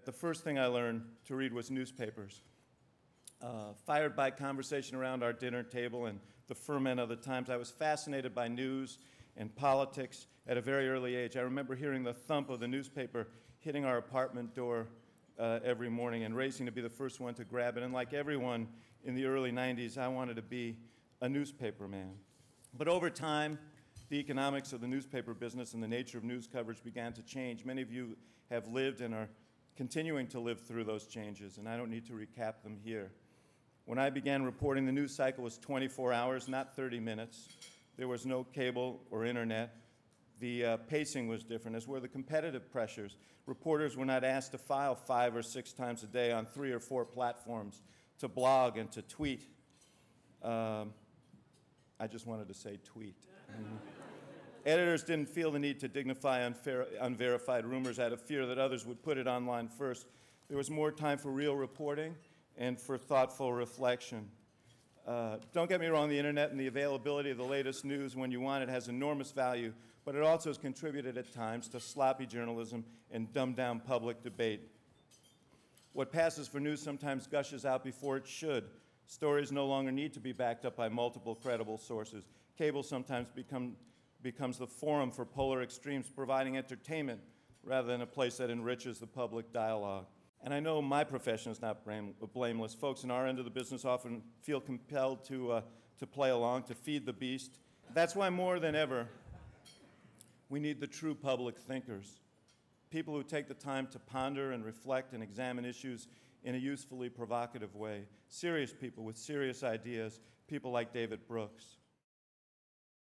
the first thing I learned to read was newspapers. Fired by conversation around our dinner table and the ferment of the times, I was fascinated by news and politics at a very early age. I remember hearing the thump of the newspaper hitting our apartment door every morning and racing to be the first one to grab it. And like everyone in the early 90s, I wanted to be a newspaper man. But over time, the economics of the newspaper business and the nature of news coverage began to change. Many of you have lived and are continuing to live through those changes, and I don't need to recap them here. When I began reporting, the news cycle was 24 hours, not 30 minutes. There was no cable or internet. The pacing was different, as were the competitive pressures. Reporters were not asked to file 5 or 6 times a day on 3 or 4 platforms, to blog and to tweet. I just wanted to say tweet. Editors didn't feel the need to dignify unverified rumors out of fear that others would put it online first. There was more time for real reporting and for thoughtful reflection. Don't get me wrong, the internet and the availability of the latest news when you want it has enormous value, but it also has contributed at times to sloppy journalism and dumbed-down public debate. What passes for news sometimes gushes out before it should. Stories no longer need to be backed up by multiple credible sources. Cable sometimes becomes the forum for polar extremes, providing entertainment rather than a place that enriches the public dialogue. And I know my profession is not blameless. Folks in our end of the business often feel compelled to play along, to feed the beast. That's why more than ever, we need the true public thinkers, people who take the time to ponder and reflect and examine issues in a usefully provocative way, serious people with serious ideas, people like David Brooks.